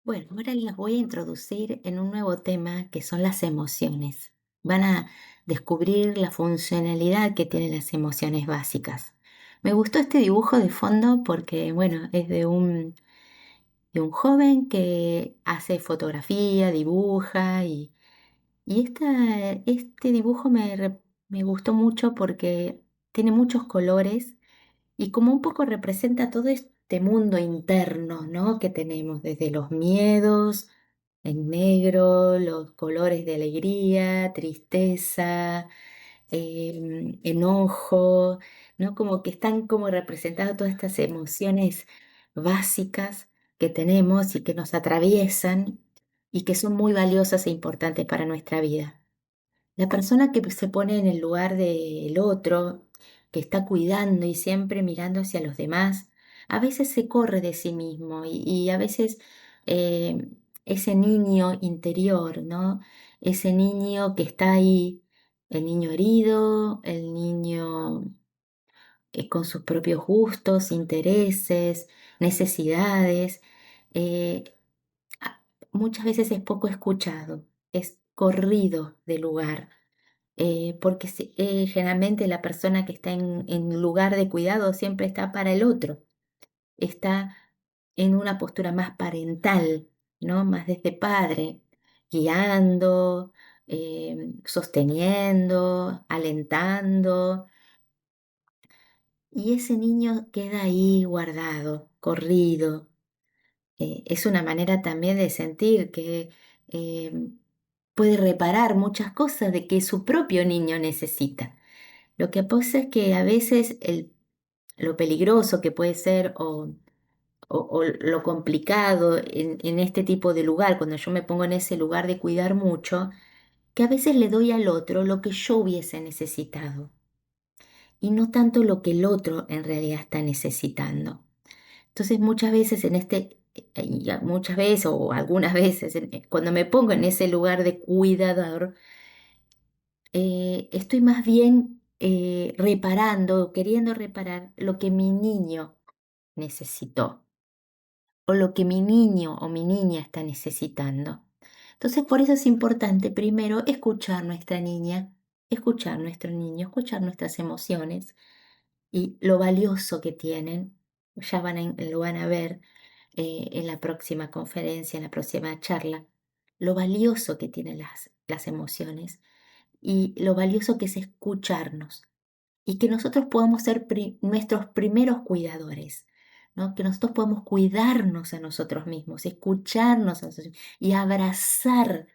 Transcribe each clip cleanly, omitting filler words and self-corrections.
Bueno, ahora las voy a introducir en un nuevo tema que son las emociones. Van a descubrir la funcionalidad que tienen las emociones básicas. Me gustó este dibujo de fondo porque, bueno, es de un joven que hace fotografía, dibuja y este dibujo me gustó mucho porque tiene muchos colores y como un poco representa todo este mundo interno, ¿no? Que tenemos desde los miedos en negro, los colores de alegría, tristeza, enojo, ¿no? Como que están como representadas todas estas emociones básicas que tenemos y que nos atraviesan y que son muy valiosas e importantes para nuestra vida. La persona que se pone en el lugar del otro, que está cuidando y siempre mirando hacia los demás, a veces se corre de sí mismo y a veces eh, ese niño interior, ¿no? Ese niño que está ahí, el niño herido, el niño con sus propios gustos, intereses, necesidades, eh, a- muchas veces es poco escuchado, es corrido del lugar porque generalmente la persona que está en lugar de cuidado siempre está para el otro, está en una postura más parental, ¿no? Más desde padre, guiando, sosteniendo, alentando, y ese niño queda ahí guardado, corrido. Es una manera también de sentir que puede reparar muchas cosas de que su propio niño necesita. Lo que pasa es que a veces lo peligroso que puede ser o lo complicado en este tipo de lugar, cuando yo me pongo en ese lugar de cuidar mucho, que a veces le doy al otro lo que yo hubiese necesitado y no tanto lo que el otro en realidad está necesitando. Entonces muchas veces muchas veces o algunas veces, cuando me pongo en ese lugar de cuidador, estoy más bien reparando, queriendo reparar lo que mi niño necesitó o lo que mi niño o mi niña está necesitando. Entonces, por eso es importante primero escuchar nuestra niña, escuchar nuestro niño, escuchar nuestras emociones y lo valioso que tienen. Ya lo van a ver en la próxima conferencia, en la próxima charla, lo valioso que tienen las emociones y lo valioso que es escucharnos y que nosotros podamos ser nuestros primeros cuidadores, ¿no? Que nosotros podamos cuidarnos a nosotros mismos, escucharnos a nosotros mismos y abrazar,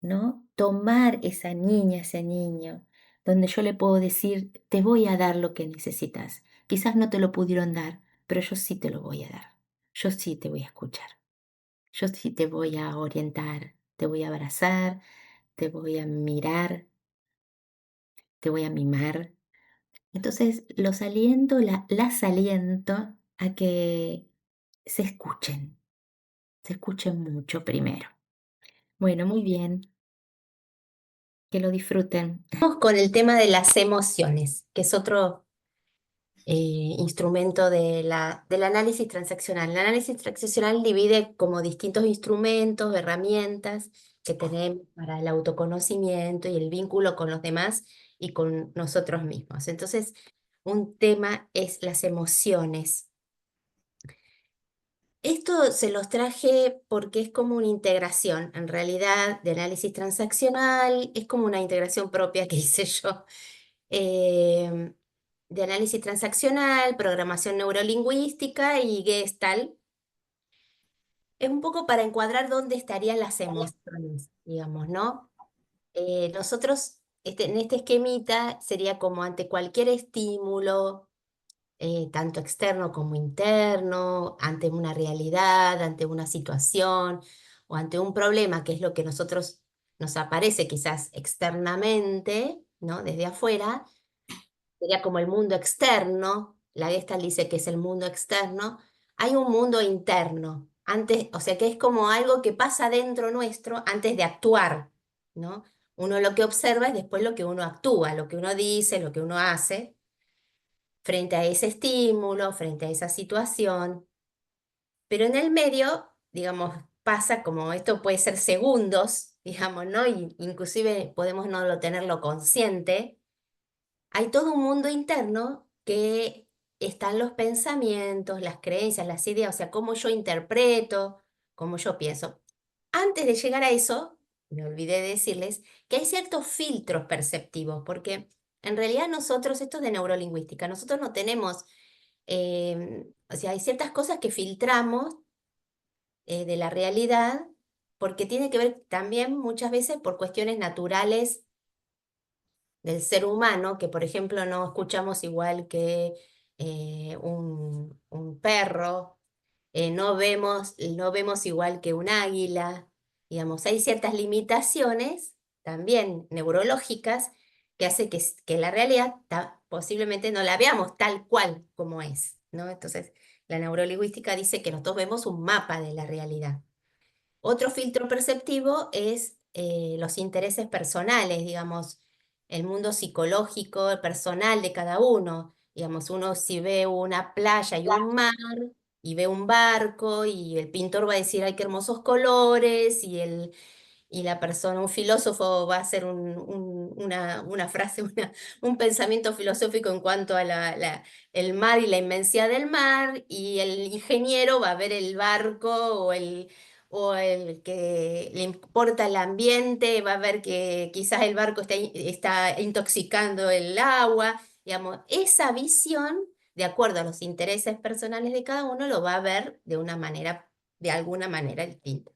¿no? Tomar esa niña, ese niño, donde yo le puedo decir, te voy a dar lo que necesitas. Quizás no te lo pudieron dar, pero yo sí te lo voy a dar. Yo sí te voy a escuchar. Yo sí te voy a orientar, te voy a abrazar, te voy a mirar, te voy a mimar. Entonces las aliento a que se escuchen mucho primero. Bueno, muy bien, que lo disfruten. Vamos con el tema de las emociones, que es otro instrumento del análisis transaccional. El análisis transaccional divide como distintos instrumentos, herramientas que tenemos para el autoconocimiento y el vínculo con los demás y con nosotros mismos. Entonces, un tema es las emociones. Esto se los traje porque es como una integración, en realidad, de análisis transaccional, es como una integración propia que hice yo, em, de análisis transaccional, programación neurolingüística y Gestalt. Es un poco para encuadrar dónde estarían las emociones, digamos, ¿no? Nosotros, en este esquemita, sería como ante cualquier estímulo, tanto externo como interno, ante una realidad, ante una situación o ante un problema, que es lo que nosotros nos aparece quizás externamente, ¿no? Desde afuera, sería como el mundo externo, la Gestalt dice que es el mundo externo, hay un mundo interno, antes, o sea que es como algo que pasa dentro nuestro antes de actuar, ¿no? Uno lo que observa es después lo que uno actúa, lo que uno dice, lo que uno hace frente a ese estímulo, frente a esa situación. Pero en el medio, digamos, pasa como esto puede ser segundos, digamos, ¿no? Y inclusive podemos no tenerlo consciente. Hay todo un mundo interno que están los pensamientos, las creencias, las ideas, o sea, cómo yo interpreto, cómo yo pienso. Antes de llegar a eso, me olvidé de decirles que hay ciertos filtros perceptivos, porque en realidad nosotros, esto es de neurolingüística, nosotros no tenemos, o sea, hay ciertas cosas que filtramos de la realidad, porque tiene que ver también muchas veces por cuestiones naturales del ser humano, que por ejemplo no escuchamos igual que un perro, no vemos igual que un águila, digamos, hay ciertas limitaciones también neurológicas que hace que la realidad posiblemente no la veamos tal cual como es, ¿no? Entonces, la neurolingüística dice que nosotros vemos un mapa de la realidad. Otro filtro perceptivo es los intereses personales, digamos, el mundo psicológico, personal de cada uno. Digamos, uno si ve una playa y un mar y ve un barco y el pintor va a decir, ay, qué hermosos colores y la persona, un filósofo va a hacer una frase, un pensamiento filosófico en cuanto a el mar y la inmensidad del mar, y el ingeniero va a ver el barco o el que le importa el ambiente, va a ver que quizás el barco está intoxicando el agua. Digamos, esa visión, de acuerdo a los intereses personales de cada uno, lo va a ver de alguna manera distinta.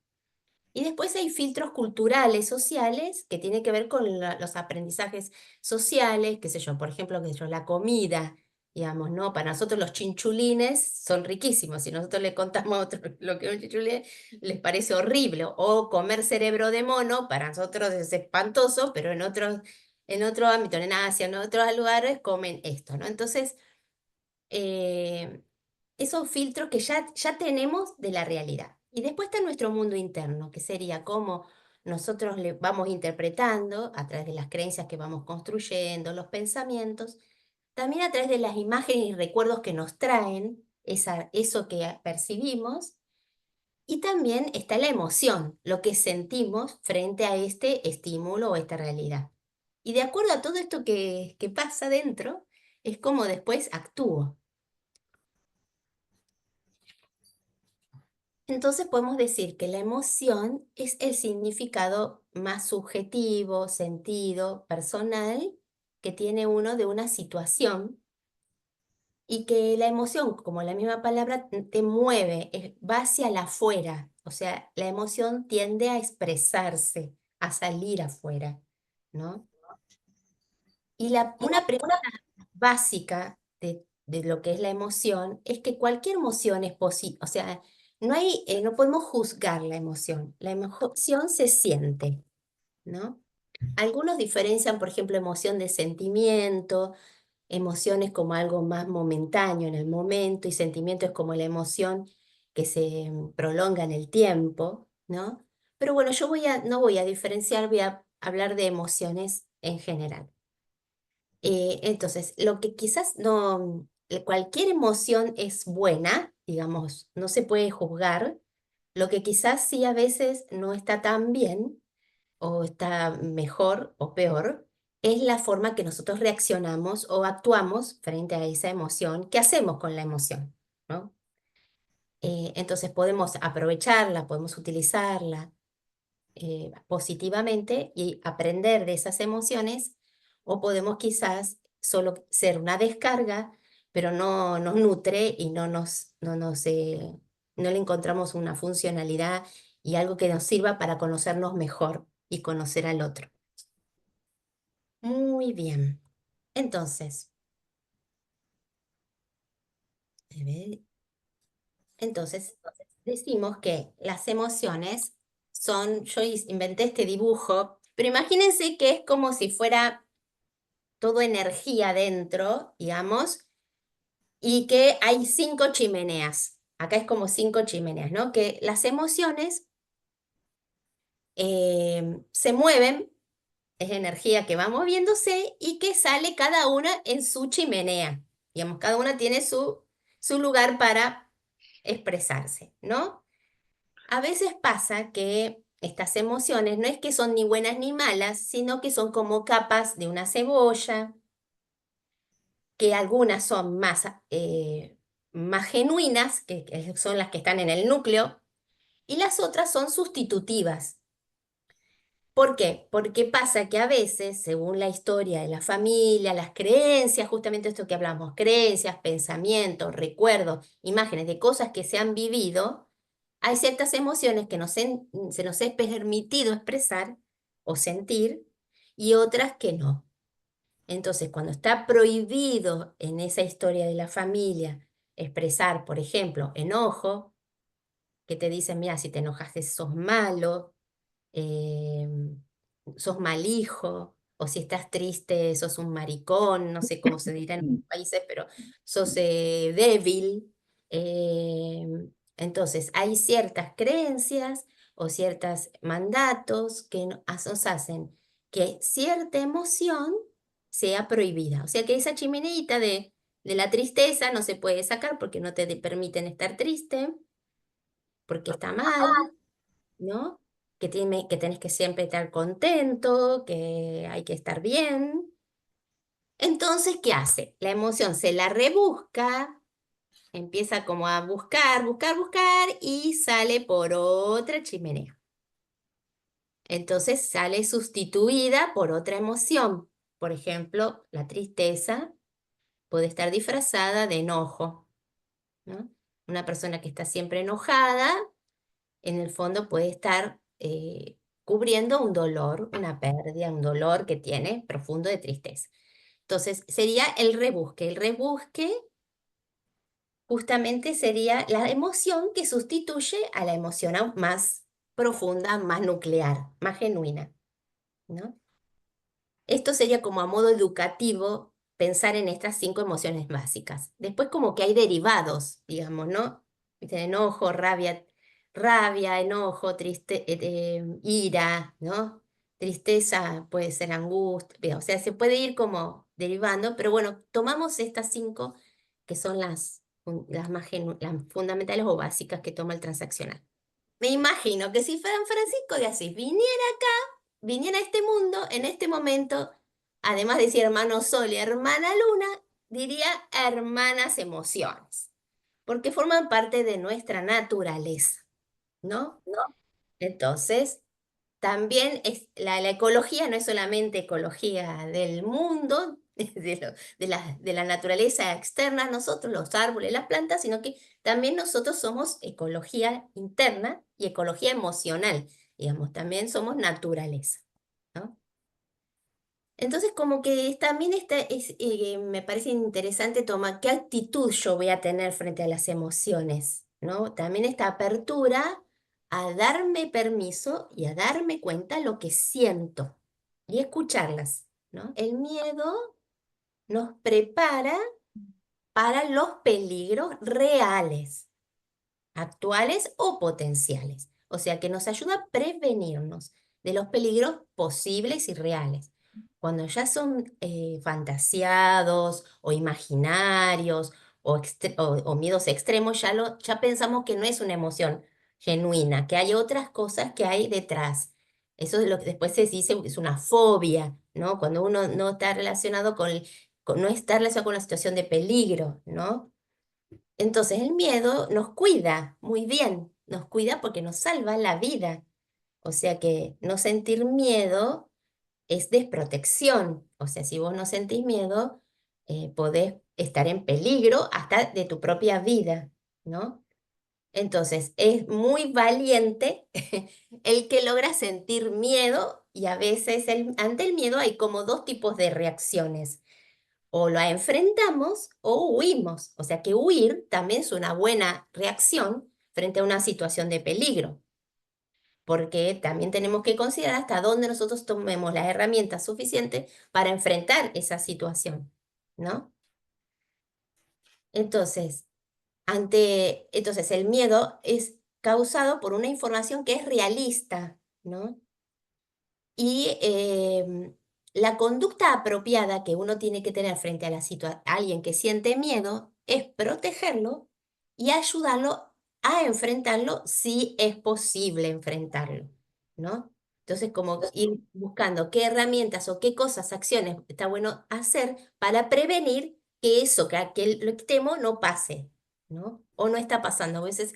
Y después hay filtros culturales, sociales, que tienen que ver con los aprendizajes sociales, qué sé yo, por ejemplo, qué sé yo, la comida, digamos, ¿no? Para nosotros los chinchulines son riquísimos. Si nosotros le contamos a otros lo que es un chinchulín, les parece horrible. O comer cerebro de mono, para nosotros es espantoso, pero en otro ámbito, en Asia, en otros lugares, comen esto, ¿no? Entonces, eh, esos filtros que ya tenemos de la realidad. Y después está nuestro mundo interno, que sería cómo nosotros le vamos interpretando a través de las creencias que vamos construyendo, los pensamientos, también a través de las imágenes y recuerdos que nos traen eso que percibimos, y también está la emoción, lo que sentimos frente a este estímulo o esta realidad. Y de acuerdo a todo esto que pasa dentro, es como después actúo. Entonces podemos decir que la emoción es el significado más subjetivo, sentido, personal que tiene uno de una situación, y que la emoción, como la misma palabra, te mueve, va hacia la afuera. O sea, la emoción tiende a expresarse, a salir afuera, ¿no? Y una premisa básica de lo que es la emoción es que cualquier emoción es posible, o sea, no podemos juzgar la emoción. La emoción se siente, ¿no? Algunos diferencian, por ejemplo, emoción de sentimiento, emociones como algo más momentáneo en el momento, y sentimiento es como la emoción que se prolonga en el tiempo, ¿no? Pero bueno, no voy a diferenciar, voy a hablar de emociones en general. Entonces, lo que quizás no, cualquier emoción es buena, digamos, no se puede juzgar. Lo que quizás sí a veces no está tan bien, o está mejor o peor, es la forma que nosotros reaccionamos o actuamos frente a esa emoción. ¿Qué hacemos con la emoción? ¿No? Entonces podemos aprovecharla, podemos utilizarla positivamente y aprender de esas emociones, o podemos quizás solo ser una descarga, pero no nos nutre y no le encontramos una funcionalidad y algo que nos sirva para conocernos mejor y conocer al otro. Muy bien. Entonces, a ver, entonces decimos que las emociones yo inventé este dibujo, pero imagínense que es como si fuera todo energía dentro, digamos, y que hay 5 chimeneas. Acá es como 5 chimeneas, ¿no? Que las emociones se mueven, es energía que va moviéndose y que sale cada una en su chimenea. Digamos, cada una tiene su lugar para expresarse, ¿no? A veces pasa que estas emociones no es que son ni buenas ni malas, sino que son como capas de una cebolla, que algunas son más genuinas, que son las que están en el núcleo, y las otras son sustitutivas. ¿Por qué? Porque pasa que a veces, según la historia de la familia, las creencias, justamente esto que hablamos, creencias, pensamientos, recuerdos, imágenes de cosas que se han vivido, hay ciertas emociones que se nos es permitido expresar o sentir y otras que no. Entonces, cuando está prohibido en esa historia de la familia expresar, por ejemplo, enojo, que te dicen, mira, si te enojaste sos malo, eh, sos mal hijo, o si estás triste, sos un maricón, no sé cómo se dirá en otros países, pero sos débil. Eh, entonces, hay ciertas creencias o ciertos mandatos que nos hacen que cierta emoción sea prohibida. O sea que esa chimeneita de la tristeza no se puede sacar porque no te permiten estar triste, porque está mal, ¿no? Que tenés que siempre estar contento, que hay que estar bien. Entonces, ¿qué hace? La emoción se la rebusca, empieza como a buscar, buscar, buscar y sale por otra chimenea. Entonces sale sustituida por otra emoción. Por ejemplo, la tristeza puede estar disfrazada de enojo, ¿no? Una persona que está siempre enojada en el fondo puede estar cubriendo un dolor, una pérdida, un dolor que tiene profundo de tristeza. Entonces, sería el rebusque. El rebusque justamente sería la emoción que sustituye a la emoción más profunda, más nuclear, más genuina, ¿no? Esto sería como a modo educativo pensar en estas 5 emociones básicas. Después como que hay derivados, digamos, ¿no? Viste, enojo, rabia, enojo, ira, ¿no? Tristeza puede ser angustia, o sea, se puede ir como derivando, pero bueno, tomamos estas 5 que son las las fundamentales o básicas que toma el transaccional. Me imagino que si San Francisco de Asís viniera a este mundo, en este momento, además de decir hermano Sol y hermana Luna, diría hermanas emociones, porque forman parte de nuestra naturaleza, ¿no? Entonces, también la ecología no es solamente ecología del mundo, de la naturaleza externa, nosotros, los árboles, las plantas, sino que también nosotros somos ecología interna y ecología emocional, digamos, también somos naturaleza, ¿no? Entonces, como que también me parece interesante tomar qué actitud yo voy a tener frente a las emociones, ¿no? También esta apertura a darme permiso y a darme cuenta lo que siento y escucharlas, ¿no? El miedo nos prepara para los peligros reales, actuales o potenciales. O sea, que nos ayuda a prevenirnos de los peligros posibles y reales. Cuando ya son fantasiados o imaginarios o miedos extremos, ya pensamos que no es una emoción genuina, que hay otras cosas que hay detrás. Eso es lo que después se dice, es una fobia, ¿no? Cuando uno no está relacionado no está relacionado con la situación de peligro, ¿no? Entonces el miedo nos cuida muy bien, nos cuida porque nos salva la vida. O sea que no sentir miedo es desprotección. O sea, si vos no sentís miedo, podés estar en peligro hasta de tu propia vida, ¿no? Entonces es muy valiente el que logra sentir miedo y a veces ante el miedo hay como 2 tipos de reacciones. O la enfrentamos o huimos. O sea que huir también es una buena reacción frente a una situación de peligro, porque también tenemos que considerar hasta dónde nosotros tomemos las herramientas suficientes para enfrentar esa situación, ¿no? Entonces, entonces el miedo es causado por una información que es realista, ¿no? Y la conducta apropiada que uno tiene que tener frente a alguien que siente miedo es protegerlo y ayudarlo a enfrentarlo si es posible enfrentarlo, ¿no? Entonces, como ir buscando qué herramientas o qué cosas, acciones está bueno hacer para prevenir que eso, que lo que temo no pase, ¿no? O no está pasando. A veces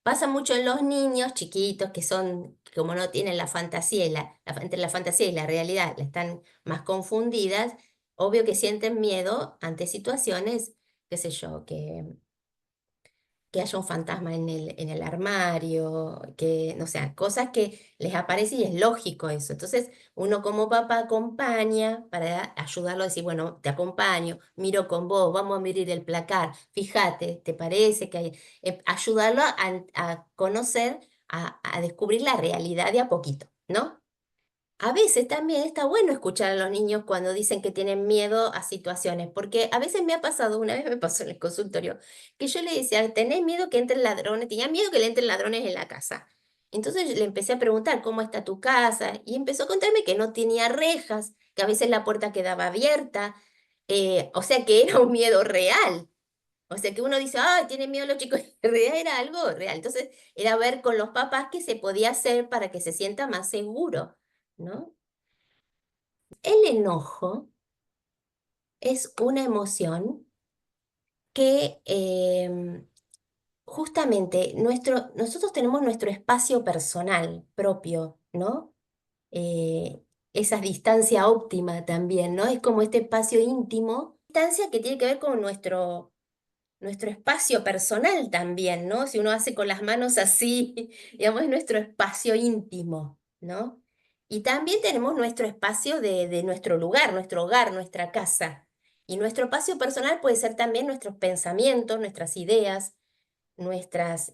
pasa mucho en los niños chiquitos que son, como no tienen la fantasía entre la fantasía y la realidad, están más confundidas, obvio que sienten miedo ante situaciones, qué sé yo, que haya un fantasma en el armario, que, no sé, cosas que les aparece y es lógico eso. Entonces, uno como papá acompaña para ayudarlo a decir, bueno, te acompaño, miro con vos, vamos a mirar el placar, fíjate, ¿te parece que hay? Ayudarlo a conocer, a descubrir la realidad de a poquito, ¿no? A veces también está bueno escuchar a los niños cuando dicen que tienen miedo a situaciones, porque a veces me ha pasado, una vez me pasó en el consultorio, que yo le decía, ¿tenés miedo que entren ladrones? Tenía miedo que le entren ladrones en la casa. Entonces le empecé a preguntar, ¿cómo está tu casa? Y empezó a contarme que no tenía rejas, que a veces la puerta quedaba abierta, o sea que era un miedo real. O sea que uno dice, ay, tienen miedo los chicos, en realidad era algo real. Entonces era ver con los papás qué se podía hacer para que se sienta más seguro, ¿no? El enojo es una emoción que justamente nosotros tenemos nuestro espacio personal propio, ¿no? Eh, esa distancia óptima también, ¿no? Es como este espacio íntimo, distancia que tiene que ver con nuestro espacio personal también, ¿no? Si uno hace con las manos así, digamos, es nuestro espacio íntimo, ¿no? Y también tenemos nuestro espacio de nuestro lugar, nuestro hogar, nuestra casa. Y nuestro espacio personal puede ser también nuestros pensamientos, nuestras ideas, nuestras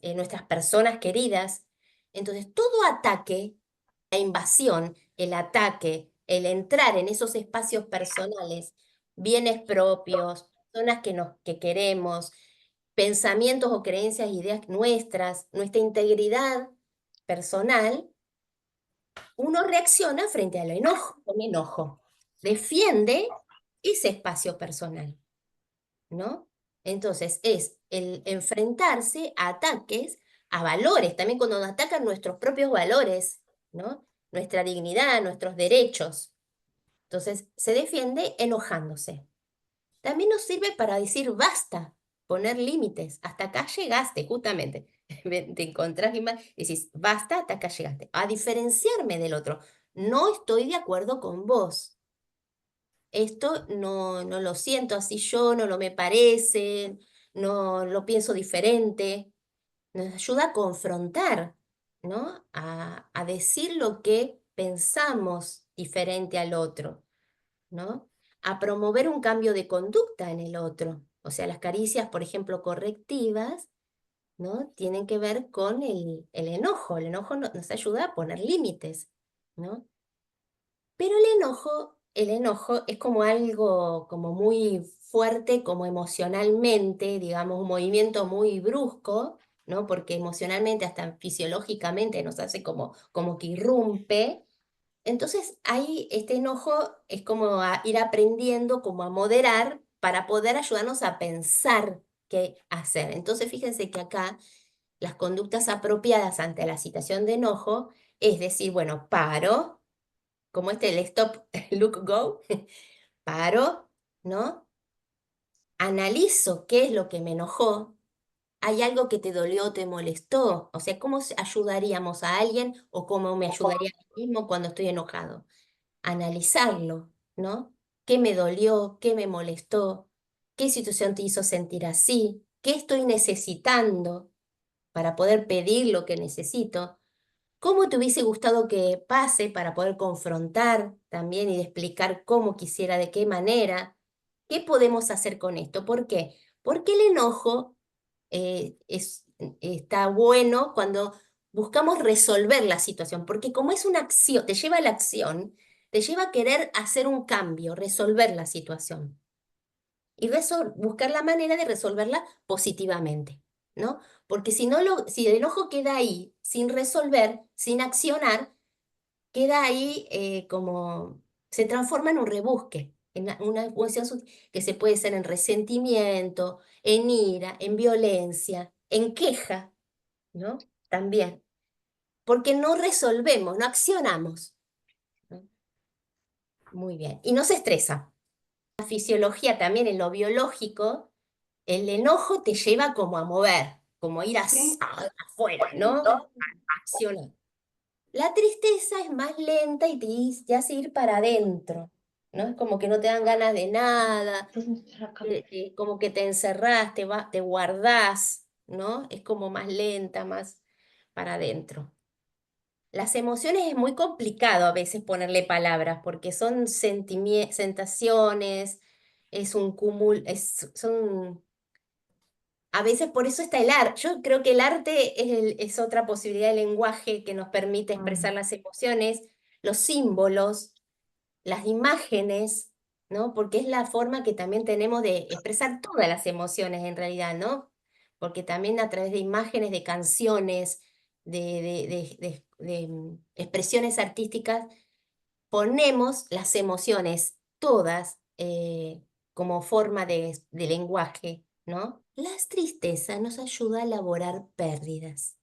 personas queridas. Entonces, todo ataque, la invasión, el ataque, el entrar en esos espacios personales, bienes propios, personas que queremos, pensamientos o creencias, ideas nuestras, nuestra integridad personal, uno reacciona frente al enojo, con enojo. Defiende ese espacio personal, ¿no? Entonces es el enfrentarse a ataques, a valores, también cuando nos atacan nuestros propios valores, ¿no? Nuestra dignidad, nuestros derechos. Entonces se defiende enojándose. También nos sirve para decir basta, poner límites. Hasta acá llegaste, justamente. Te encontrás y decís basta, hasta acá llegaste. A diferenciarme del otro. No estoy de acuerdo con vos. Esto no lo siento así yo, no lo me parece, no lo pienso diferente. Nos ayuda a confrontar, ¿no? A decir lo que pensamos diferente al otro, ¿no? A promover un cambio de conducta en el otro. O sea, las caricias, por ejemplo, correctivas, ¿no? Tienen que ver con el enojo. El enojo nos ayuda a poner límites, ¿no? Pero el enojo es como algo como muy fuerte, como emocionalmente, digamos, un movimiento muy brusco, ¿no? Porque emocionalmente, hasta fisiológicamente, nos hace como que irrumpe. Entonces, ahí este enojo es como ir aprendiendo, como a moderar para poder ayudarnos a pensar qué hacer. Entonces, fíjense que acá las conductas apropiadas ante la situación de enojo es decir, bueno, paro, como el stop, look, go, paro, ¿no? Analizo qué es lo que me enojó. ¿Hay algo que te dolió o te molestó? O sea, ¿cómo ayudaríamos a alguien o cómo me ayudaría a mí mismo cuando estoy enojado? Analizarlo, ¿no? ¿Qué me dolió? ¿Qué me molestó? ¿Qué situación te hizo sentir así? ¿Qué estoy necesitando para poder pedir lo que necesito? ¿Cómo te hubiese gustado que pase para poder confrontar también y explicar cómo quisiera, de qué manera? ¿Qué podemos hacer con esto? ¿Por qué? Porque el enojo está bueno cuando buscamos resolver la situación, porque como es una acción, te lleva a la acción, te lleva a querer hacer un cambio, resolver la situación y buscar la manera de resolverla positivamente, ¿no? Porque si el enojo queda ahí sin resolver, sin accionar, queda ahí como se transforma en un rebusque, en una emoción que se puede ser en resentimiento, en ira, en violencia, en queja. ¿no? También, porque no resolvemos, no accionamos, ¿no? Muy bien, y no se estresa. La fisiología también, en lo biológico, el enojo te lleva como a mover, como a ir afuera, ¿no? A accionar. La tristeza es más lenta y te hace ir para adentro, ¿no? Es como que no te dan ganas de nada, como que te encerrás, te guardás, ¿no? Es como más lenta, más para adentro. Las emociones es muy complicado a veces ponerle palabras porque son sensaciones, es un cúmulo, son a veces por eso está el arte. Yo creo que el arte es otra posibilidad de lenguaje que nos permite expresar las emociones, los símbolos, las imágenes, ¿no? Porque es la forma que también tenemos de expresar todas las emociones en realidad, ¿no? Porque también a través de imágenes, de canciones, de expresiones artísticas, ponemos las emociones todas como forma de lenguaje, ¿no? Las tristezas nos ayuda a elaborar pérdidas,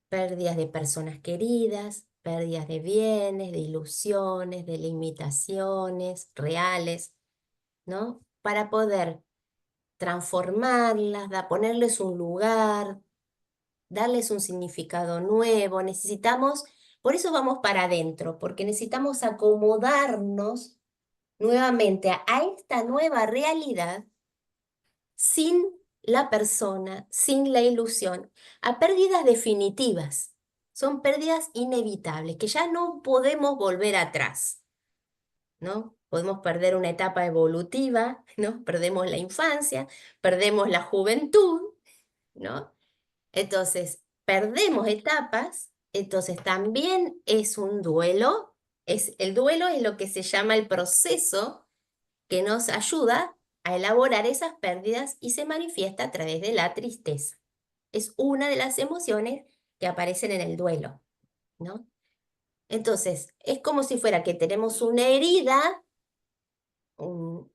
pérdidas de personas queridas, pérdidas de bienes, de ilusiones, de limitaciones reales, ¿no? Para poder transformarlas, ponerles un lugar, darles un significado nuevo. Necesitamos, por eso vamos para adentro, porque necesitamos acomodarnos nuevamente a esta nueva realidad sin la persona, sin la ilusión, a pérdidas definitivas. Son pérdidas inevitables, que ya no podemos volver atrás, ¿no? Podemos perder una etapa evolutiva, ¿no? Perdemos la infancia, perdemos la juventud, ¿no? Entonces, perdemos etapas, entonces también es un duelo. El duelo es lo que se llama el proceso que nos ayuda a elaborar esas pérdidas y se manifiesta a través de la tristeza. Es una de las emociones que aparecen en el duelo, ¿no? Entonces, es como si fuera que tenemos una herida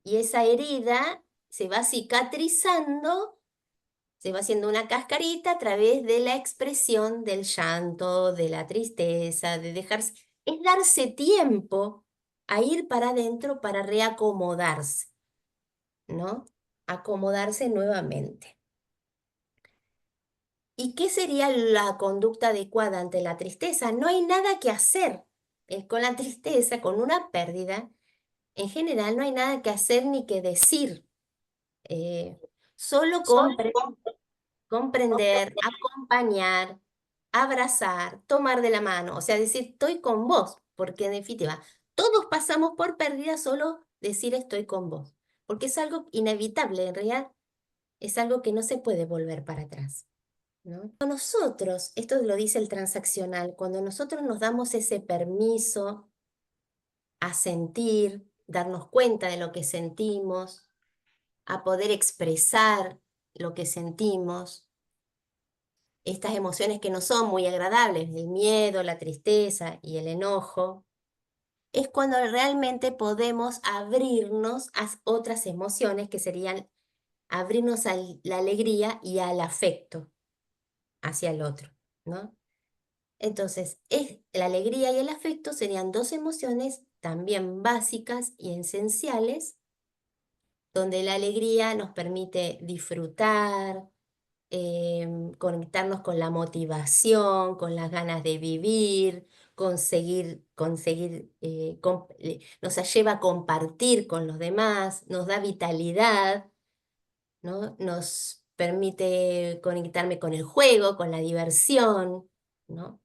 y esa herida se va cicatrizando, se va haciendo una cascarita a través de la expresión del llanto, de la tristeza, de dejarse, es darse tiempo a ir para adentro para reacomodarse, ¿no? Acomodarse nuevamente. ¿Y qué sería la conducta adecuada ante la tristeza? No hay nada que hacer. Con la tristeza, con una pérdida, en general no hay nada que hacer ni que decir. Eh, Solo comprender, acompañar, abrazar, tomar de la mano, o sea, decir estoy con vos, porque en definitiva, todos pasamos por pérdida, solo decir estoy con vos, porque es algo inevitable, en realidad es algo que no se puede volver para atrás, ¿no? Cuando nosotros, esto lo dice el transaccional, cuando nosotros nos damos ese permiso a sentir, darnos cuenta de lo que sentimos, a poder expresar lo que sentimos, estas emociones que no son muy agradables, el miedo, la tristeza y el enojo, es cuando realmente podemos abrirnos a otras emociones que serían abrirnos a la alegría y al afecto hacia el otro, ¿no? Entonces, la alegría y el afecto serían dos emociones también básicas y esenciales, donde la alegría nos permite disfrutar, conectarnos con la motivación, con las ganas de vivir, nos lleva a compartir con los demás, nos da vitalidad, ¿no? Nos permite conectarme con el juego, con la diversión, ¿no?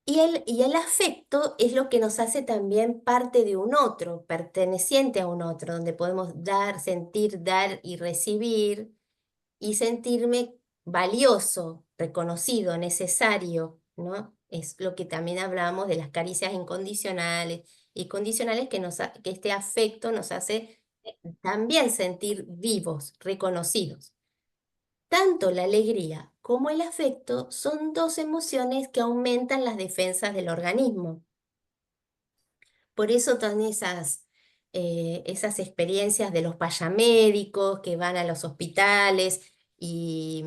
Y el afecto es lo que nos hace también parte de un otro, perteneciente a un otro, donde podemos dar, sentir, dar y recibir y sentirme valioso, reconocido, necesario, ¿no? Es lo que también hablamos de las caricias incondicionales y condicionales que este afecto nos hace también sentir vivos, reconocidos. Tanto la alegría como el afecto son dos emociones que aumentan las defensas del organismo. Por eso están esas experiencias de los payamédicos que van a los hospitales y,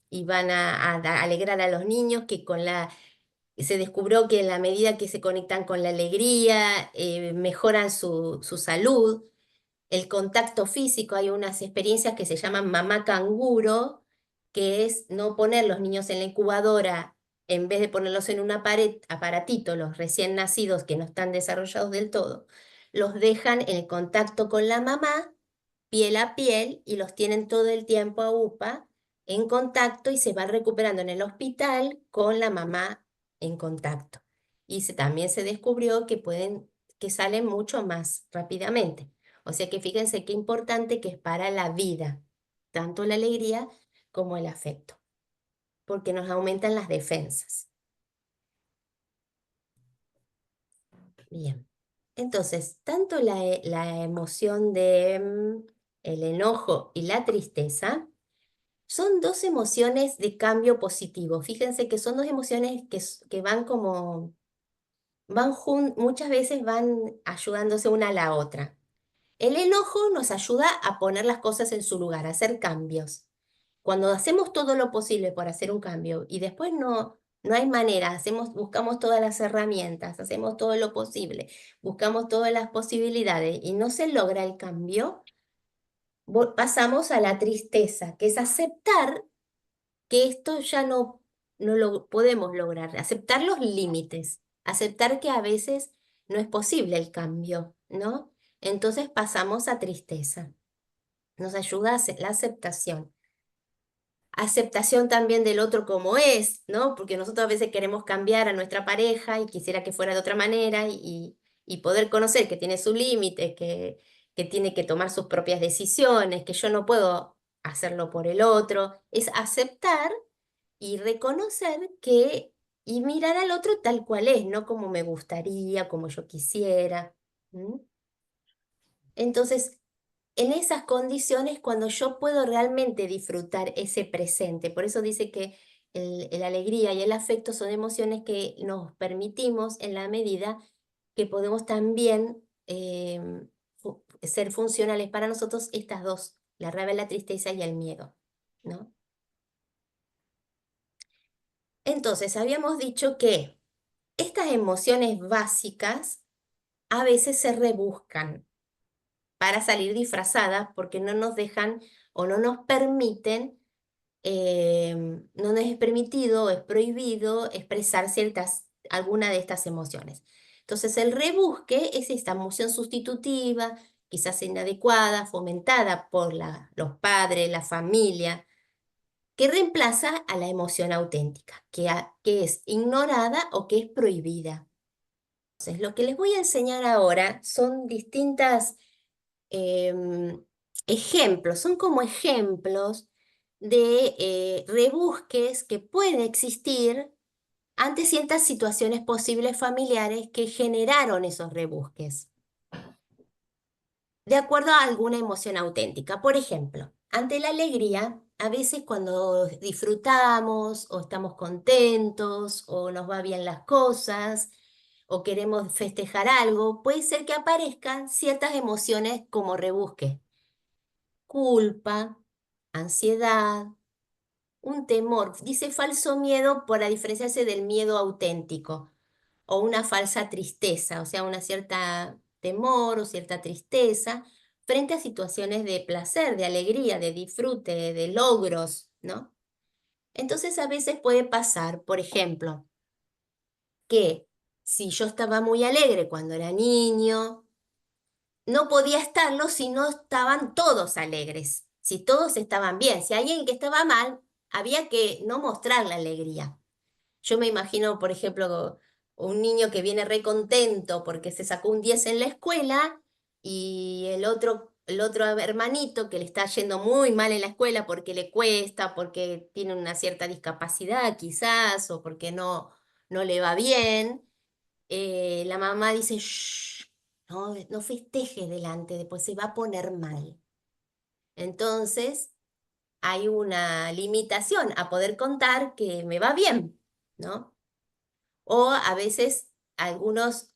y van a alegrar a los niños, que se descubrió que en la medida que se conectan con la alegría, mejoran su salud. El contacto físico, hay unas experiencias que se llaman mamá canguro, que es no poner los niños en la incubadora, en vez de ponerlos en un aparatito, los recién nacidos que no están desarrollados del todo, los dejan en el contacto con la mamá, piel a piel, y los tienen todo el tiempo a UPA en contacto, y se van recuperando en el hospital con la mamá en contacto. Y también se descubrió que salen mucho más rápidamente. O sea que fíjense qué importante que es para la vida, tanto la alegría como el afecto, porque nos aumentan las defensas. Bien. Entonces, tanto la emoción de el enojo y la tristeza son dos emociones de cambio positivo. Fíjense que son dos emociones que van como, muchas veces van ayudándose una a la otra. El enojo nos ayuda a poner las cosas en su lugar, a hacer cambios. Cuando hacemos todo lo posible por hacer un cambio y después no hay manera, buscamos todas las herramientas, hacemos todo lo posible, buscamos todas las posibilidades y no se logra el cambio, pasamos a la tristeza, que es aceptar que esto ya no lo podemos lograr, aceptar los límites, aceptar que a veces no es posible el cambio, ¿no? Entonces pasamos a tristeza. Nos ayuda la aceptación. Aceptación también del otro como es, ¿no? Porque nosotros a veces queremos cambiar a nuestra pareja y quisiera que fuera de otra manera, y poder conocer que tiene su límite, que tiene que tomar sus propias decisiones, que yo no puedo hacerlo por el otro, es aceptar y reconocer y mirar al otro tal cual es, no como me gustaría, como yo quisiera. ¿Mm? Entonces, en esas condiciones, cuando yo puedo realmente disfrutar ese presente, por eso dice que la alegría y el afecto son emociones que nos permitimos en la medida que podemos también ser funcionales para nosotros estas dos, la rabia, la tristeza y el miedo, ¿no? Entonces, habíamos dicho que estas emociones básicas a veces se rebuscan para salir disfrazadas porque no nos dejan o no nos permiten, no nos es permitido o es prohibido expresar alguna de estas emociones. Entonces el rebusque es esta emoción sustitutiva, quizás inadecuada, fomentada por los padres, la familia, que reemplaza a la emoción auténtica, que es ignorada o que es prohibida. Entonces, lo que les voy a enseñar ahora son distintas em, ejemplos, son como ejemplos de rebusques que pueden existir ante ciertas situaciones posibles familiares que generaron esos rebusques, de acuerdo a alguna emoción auténtica. Por ejemplo, ante la alegría, a veces cuando disfrutamos o estamos contentos o nos va bien las cosas o queremos festejar algo, puede ser que aparezcan ciertas emociones como rebusque: culpa, ansiedad, un temor. Dice falso miedo para diferenciarse del miedo auténtico, o una falsa tristeza, o sea, una cierta temor o cierta tristeza frente a situaciones de placer, de alegría, de disfrute, de logros, ¿no? Entonces a veces puede pasar, por ejemplo, que si yo estaba muy alegre cuando era niño, no podía estarlo si no estaban todos alegres, si todos estaban bien. Si alguien que estaba mal, había que no mostrar la alegría. Yo me imagino, por ejemplo, un niño que viene re contento porque se sacó un 10 en la escuela, y el otro hermanito que le está yendo muy mal en la escuela porque le cuesta, porque tiene una cierta discapacidad quizás, o porque no le va bien. La mamá dice: "Shh, no festeje delante, después se va a poner mal". Entonces, hay una limitación a poder contar que me va bien, ¿no? O a veces algunos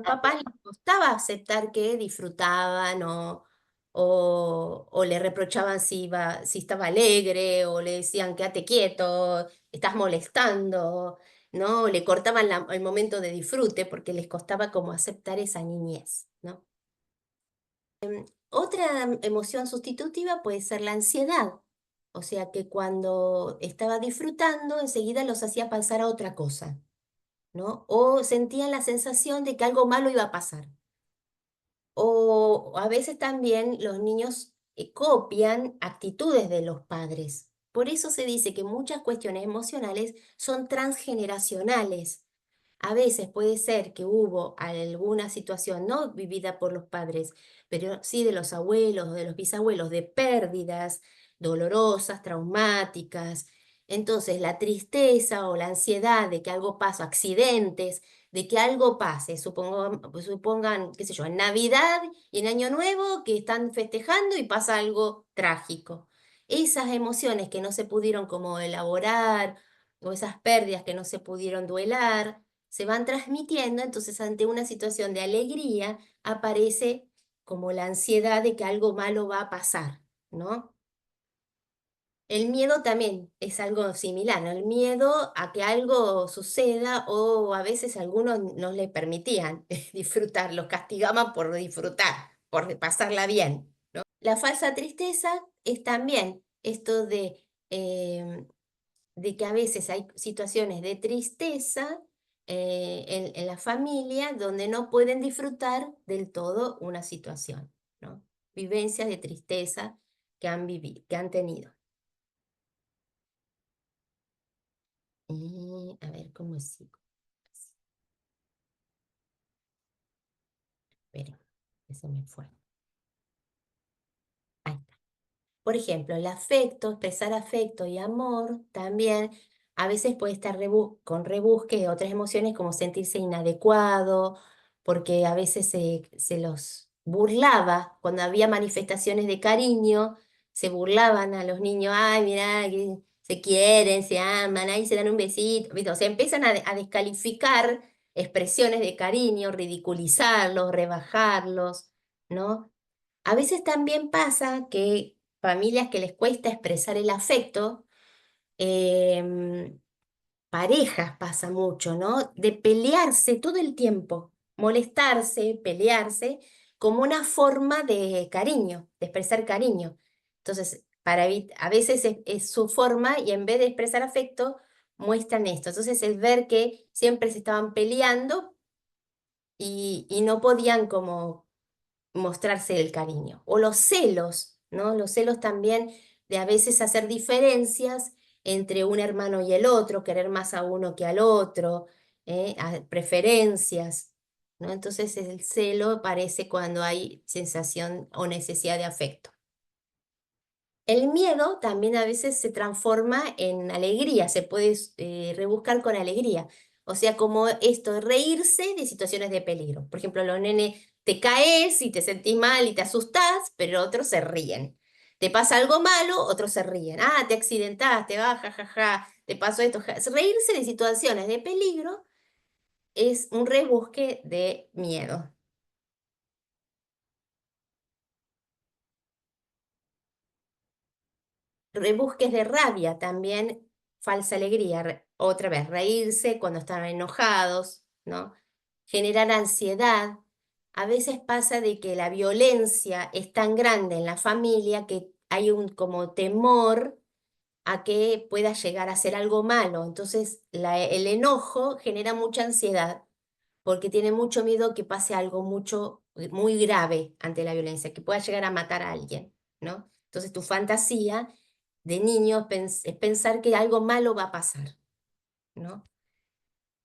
papás les costaba aceptar que disfrutaban o le reprochaban si estaba alegre, o le decían quédate quieto, estás molestando, ¿no? Le cortaban el momento de disfrute porque les costaba como aceptar esa niñez, ¿no? Otra emoción sustitutiva puede ser la ansiedad, o sea que cuando estaba disfrutando enseguida los hacía pasar a otra cosa, ¿no? O sentían la sensación de que algo malo iba a pasar. O a veces también los niños copian actitudes de los padres. Por eso se dice que muchas cuestiones emocionales son transgeneracionales. A veces puede ser que hubo alguna situación no vivida por los padres, pero sí de los abuelos o de los bisabuelos, de pérdidas dolorosas, traumáticas. Entonces, la tristeza o la ansiedad de que algo pase, accidentes, de que algo pase, supongan, qué sé yo, en Navidad y en Año Nuevo que están festejando y pasa algo trágico. Esas emociones que no se pudieron como elaborar o esas pérdidas que no se pudieron duelar, se van transmitiendo, entonces ante una situación de alegría aparece como la ansiedad de que algo malo va a pasar, ¿no? El miedo también es algo similar, ¿no? El miedo a que algo suceda o a veces algunos no le permitían disfrutar, los castigaban por disfrutar, por pasarla bien. La falsa tristeza es también esto de que a veces hay situaciones de tristeza en la familia donde no pueden disfrutar del todo una situación, ¿no? Vivencias de tristeza que han vivido, que han tenido. Y a ver cómo sigo. Esperen, que se me fue. Ahí está. Por ejemplo, el afecto, expresar afecto y amor también a veces puede estar con rebusque de otras emociones como sentirse inadecuado, porque a veces se los burlaba cuando había manifestaciones de cariño, se burlaban a los niños, ay, mira, que se quieren, se aman, ahí se dan un besito, ¿viste? O sea, empiezan a descalificar expresiones de cariño, ridiculizarlos, rebajarlos, ¿no? A veces también pasa que familias que les cuesta expresar el afecto, em, parejas pasa mucho, ¿no? De pelearse todo el tiempo, molestarse, pelearse, como una forma de cariño, de expresar cariño. Entonces, a veces es su forma y en vez de expresar afecto, muestran esto. Entonces, el ver que siempre se estaban peleando y no podían como mostrarse el cariño. O los celos, ¿no? Los celos también de a veces hacer diferencias entre un hermano y el otro, querer más a uno que al otro, preferencias, ¿no? Entonces el celo aparece cuando hay sensación o necesidad de afecto. El miedo también a veces se transforma en alegría, se puede rebuscar con alegría. O sea, como esto, de reírse de situaciones de peligro. Por ejemplo, los nenes, te caes y te sentís mal y te asustás, pero otros se ríen. Te pasa algo malo, otros se ríen. Ah, te accidentaste, va, jajaja, te pasó esto. Reírse de situaciones de peligro es un rebusque de miedo. Rebusques de rabia también, falsa alegría, otra vez, reírse cuando están enojados, ¿no? Generar ansiedad. A veces pasa de que la violencia es tan grande en la familia que hay un como temor a que pueda llegar a ser algo malo. Entonces, el enojo genera mucha ansiedad porque tiene mucho miedo que pase algo muy grave ante la violencia, que pueda llegar a matar a alguien, ¿no? Entonces, tu fantasía de niño es pensar que algo malo va a pasar, ¿no?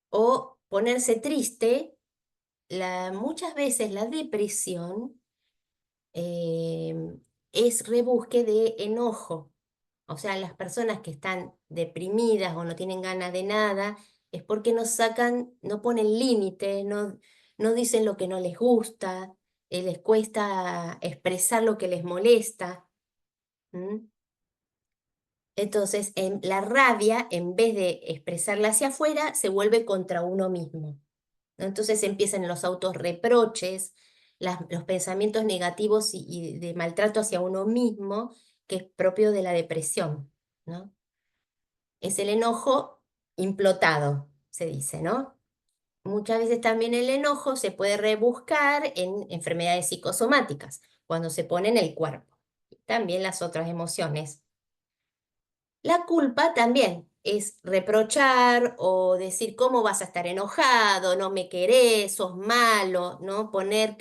O ponerse triste, muchas veces la depresión eh, es rebusque de enojo. O sea, las personas que están deprimidas o no tienen ganas de nada es porque no sacan, no ponen límite, no dicen lo que no les gusta, les cuesta expresar lo que les molesta. ¿Mm? Entonces, la rabia, en vez de expresarla hacia afuera, se vuelve contra uno mismo, ¿no? Entonces empiezan los autorreproches, los pensamientos negativos y de maltrato hacia uno mismo, que es propio de la depresión, ¿no? Es el enojo implotado, se dice, ¿no? Muchas veces también el enojo se puede rebuscar en enfermedades psicosomáticas, cuando se pone en el cuerpo. También las otras emociones. La culpa también es reprochar o decir cómo vas a estar enojado, no me querés, sos malo, ¿no? Poner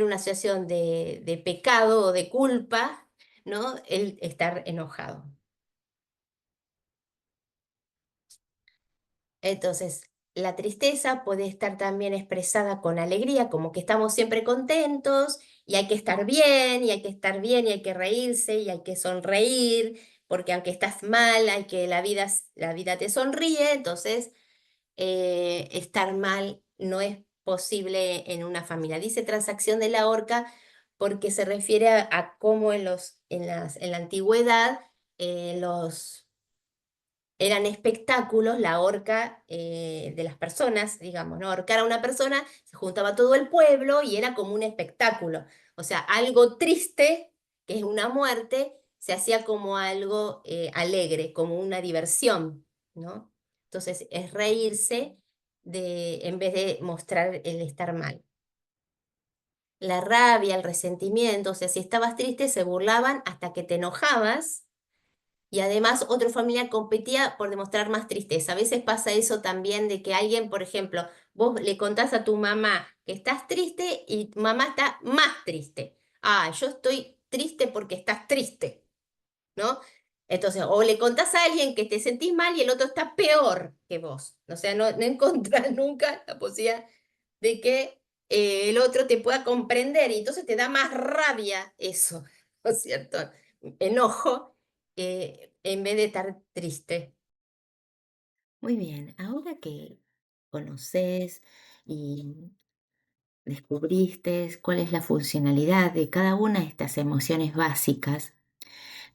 una situación de pecado o de culpa, ¿no? El estar enojado. Entonces, la tristeza puede estar también expresada con alegría, como que estamos siempre contentos y hay que estar bien, y hay que estar bien, y hay que reírse, y hay que sonreír, porque aunque estás mal, hay que la vida te sonríe, entonces estar mal no es posible en una familia. Dice transacción de la horca porque se refiere a cómo en la antigüedad los eran espectáculos, la horca de las personas, digamos, ¿no? Ahorcar a una persona, se juntaba todo el pueblo y era como un espectáculo. O sea, algo triste, que es una muerte, se hacía como algo alegre, como una diversión, ¿no? Entonces, es reírse en vez de mostrar el estar mal. La rabia, el resentimiento, o sea, si estabas triste, se burlaban hasta que te enojabas y además otro familiar competía por demostrar más tristeza. A veces pasa eso también de que alguien, por ejemplo, vos le contás a tu mamá que estás triste y tu mamá está más triste. Ah, yo estoy triste porque estás triste, ¿no? Entonces, o le contás a alguien que te sentís mal y el otro está peor que vos. O sea, no encontrás nunca la posibilidad de que el otro te pueda comprender y entonces te da más rabia eso, ¿no es cierto? Enojo en vez de estar triste. Muy bien, ahora que conoces y descubriste cuál es la funcionalidad de cada una de estas emociones básicas,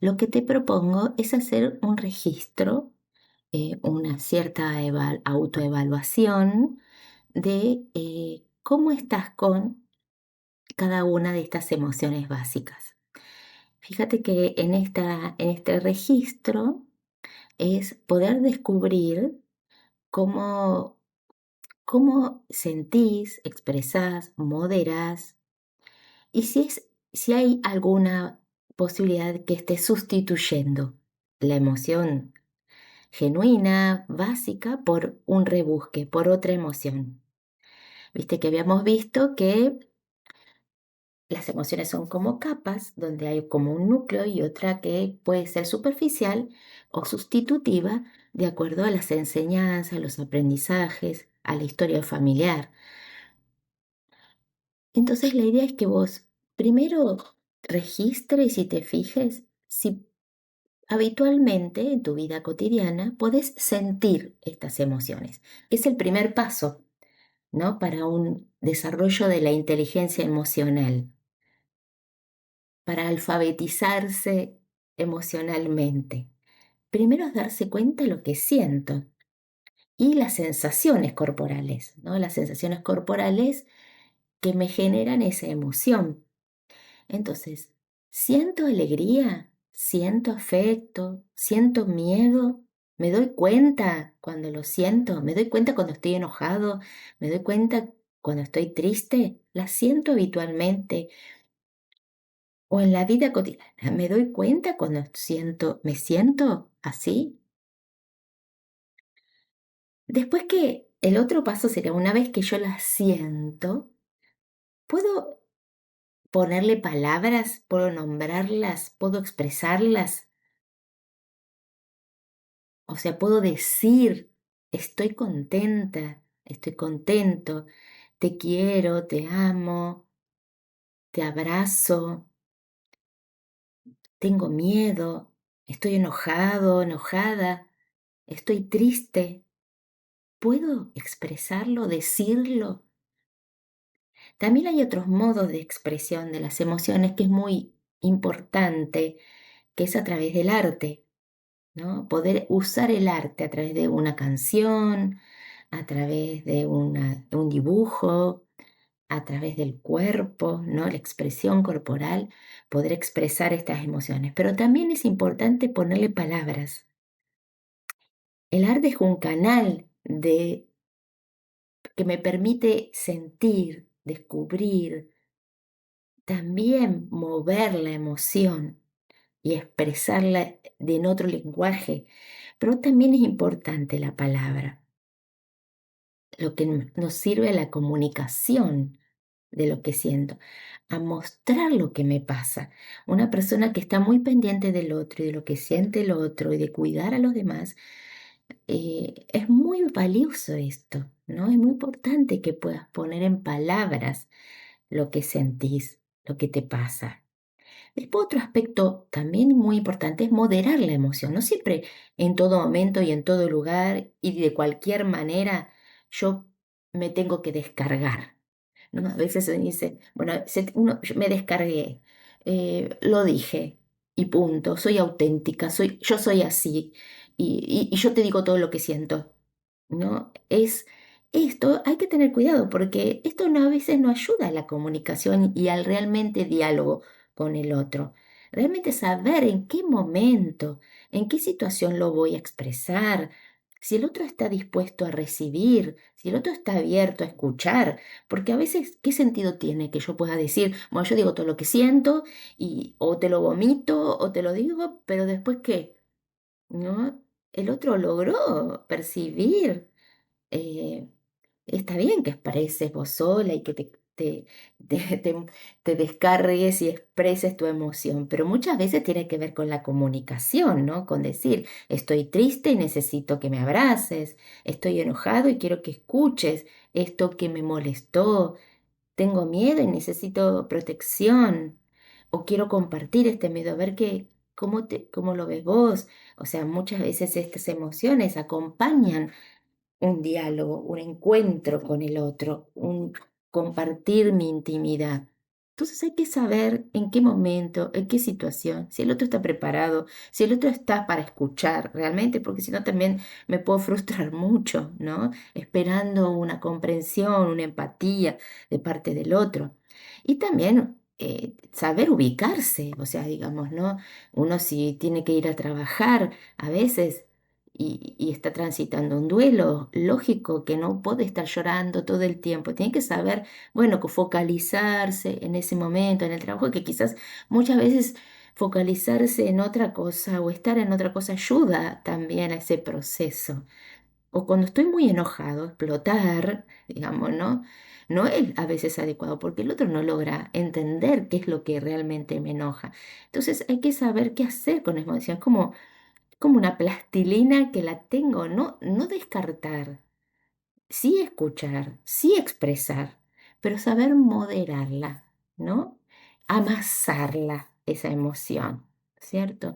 lo que te propongo es hacer un registro, una cierta autoevaluación de cómo estás con cada una de estas emociones básicas. Fíjate que en este registro es poder descubrir cómo, cómo sentís, expresás, moderás y si hay alguna posibilidad que esté sustituyendo la emoción genuina, básica, por un rebusque, por otra emoción. Viste que habíamos visto que las emociones son como capas, donde hay como un núcleo y otra que puede ser superficial o sustitutiva de acuerdo a las enseñanzas, los aprendizajes, a la historia familiar. Entonces la idea es que vos primero registres y te fijes si habitualmente en tu vida cotidiana podés sentir estas emociones. Es el primer paso, ¿no? Para un desarrollo de la inteligencia emocional, para alfabetizarse emocionalmente. Primero es darse cuenta de lo que siento y las sensaciones corporales, ¿no? Las sensaciones corporales que me generan esa emoción. Entonces, siento alegría, siento afecto, siento miedo, me doy cuenta cuando lo siento, me doy cuenta cuando estoy enojado, me doy cuenta cuando estoy triste, la siento habitualmente. O en la vida cotidiana, me doy cuenta cuando me siento así. Después que el otro paso sería, una vez que yo las siento, ¿puedo ponerle palabras? ¿Puedo nombrarlas? ¿Puedo expresarlas? O sea, puedo decir, estoy contenta, estoy contento, te quiero, te amo, te abrazo, tengo miedo, estoy enojado, enojada, estoy triste. ¿Puedo expresarlo, decirlo? También hay otros modos de expresión de las emociones que es muy importante, que es a través del arte, ¿no? Poder usar el arte a través de una canción, a través de un dibujo, a través del cuerpo, ¿no? La expresión corporal, poder expresar estas emociones. Pero también es importante ponerle palabras. El arte es un canal que me permite sentir, descubrir, también mover la emoción y expresarla en otro lenguaje. Pero también es importante la palabra, lo que nos sirve a la comunicación de lo que siento, a mostrar lo que me pasa. Una persona que está muy pendiente del otro y de lo que siente el otro y de cuidar a los demás, es muy valioso esto, ¿no? Es muy importante que puedas poner en palabras lo que sentís, lo que te pasa. Después otro aspecto también muy importante es moderar la emoción. No siempre en todo momento y en todo lugar y de cualquier manera yo me tengo que descargar, ¿no? A veces se dice, bueno, yo me descargué, lo dije y punto, soy auténtica, yo soy así y yo te digo todo lo que siento, ¿no? Esto hay que tener cuidado porque esto no, a veces no ayuda a la comunicación y al realmente diálogo con el otro. Realmente saber en qué momento, en qué situación lo voy a expresar, si el otro está dispuesto a recibir, si el otro está abierto a escuchar, porque a veces, ¿qué sentido tiene que yo pueda decir, bueno, yo digo todo lo que siento y o te lo vomito o te lo digo, pero después qué, ¿no? El otro logró percibir eh, está bien que expreses vos sola y que te, te- te descargues y expreses tu emoción, pero muchas veces tiene que ver con la comunicación, ¿no? Con decir, estoy triste y necesito que me abraces, estoy enojado y quiero que escuches esto que me molestó, tengo miedo y necesito protección, o quiero compartir este miedo, a ver cómo lo ves vos. O sea, muchas veces estas emociones acompañan un diálogo, un encuentro con el otro, un compartir mi intimidad. Entonces hay que saber en qué momento, en qué situación, si el otro está preparado, si el otro está para escuchar realmente, porque si no también me puedo frustrar mucho, ¿no? Esperando una comprensión, una empatía de parte del otro. Y también saber ubicarse, o sea, digamos, ¿no? Uno si tiene que ir a trabajar, a veces y está transitando un duelo, lógico que no puede estar llorando todo el tiempo, tiene que saber, bueno, que focalizarse en ese momento, en el trabajo, que quizás muchas veces focalizarse en otra cosa o estar en otra cosa ayuda también a ese proceso. O cuando estoy muy enojado, explotar, digamos, ¿no? No es a veces adecuado porque el otro no logra entender qué es lo que realmente me enoja. Entonces hay que saber qué hacer con la emoción, como una plastilina que la tengo, no descartar, sí escuchar, sí expresar, pero saber moderarla, ¿no? Amasarla, esa emoción, ¿cierto?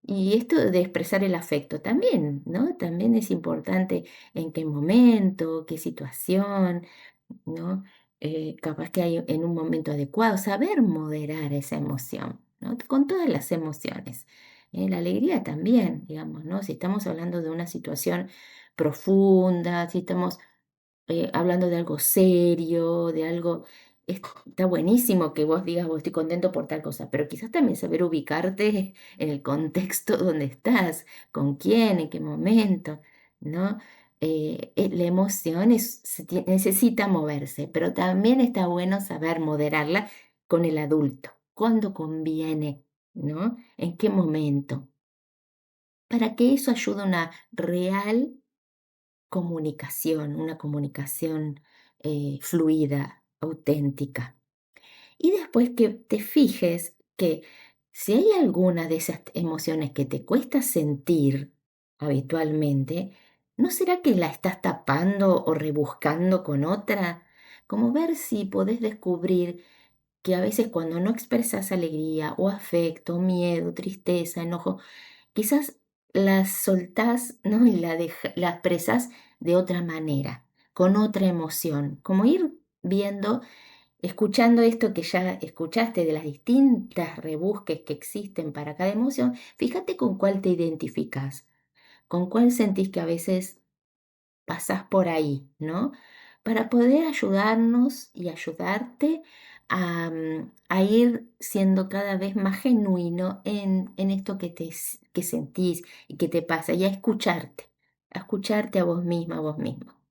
Y esto de expresar el afecto también, ¿no? También es importante en qué momento, qué situación, ¿no? Capaz que hay en un momento adecuado, saber moderar esa emoción, ¿no? Con todas las emociones. La alegría también, digamos, ¿no? Si estamos hablando de una situación profunda, si estamos hablando de algo serio, de algo, está buenísimo que vos digas, vos estoy contento por tal cosa, pero quizás también saber ubicarte en el contexto donde estás, con quién, en qué momento, ¿no? La emoción necesita moverse, pero también está bueno saber moderarla con el adulto, cuándo conviene, ¿no? En qué momento, para que eso ayude a una real comunicación, una comunicación fluida, auténtica. Y después que te fijes que si hay alguna de esas emociones que te cuesta sentir habitualmente, ¿no será que la estás tapando o rebuscando con otra? Como ver si podés descubrir que a veces cuando no expresas alegría o afecto, miedo, tristeza, enojo, quizás las soltás, ¿no? Y la expresás de otra manera, con otra emoción, como ir viendo, escuchando esto que ya escuchaste de las distintas rebusques que existen para cada emoción, fíjate con cuál te identificas, con cuál sentís que a veces pasás por ahí, ¿no? para poder ayudarnos y ayudarte a ir siendo cada vez más genuino en esto que sentís y que te pasa, y a escucharte a vos misma, a vos mismo.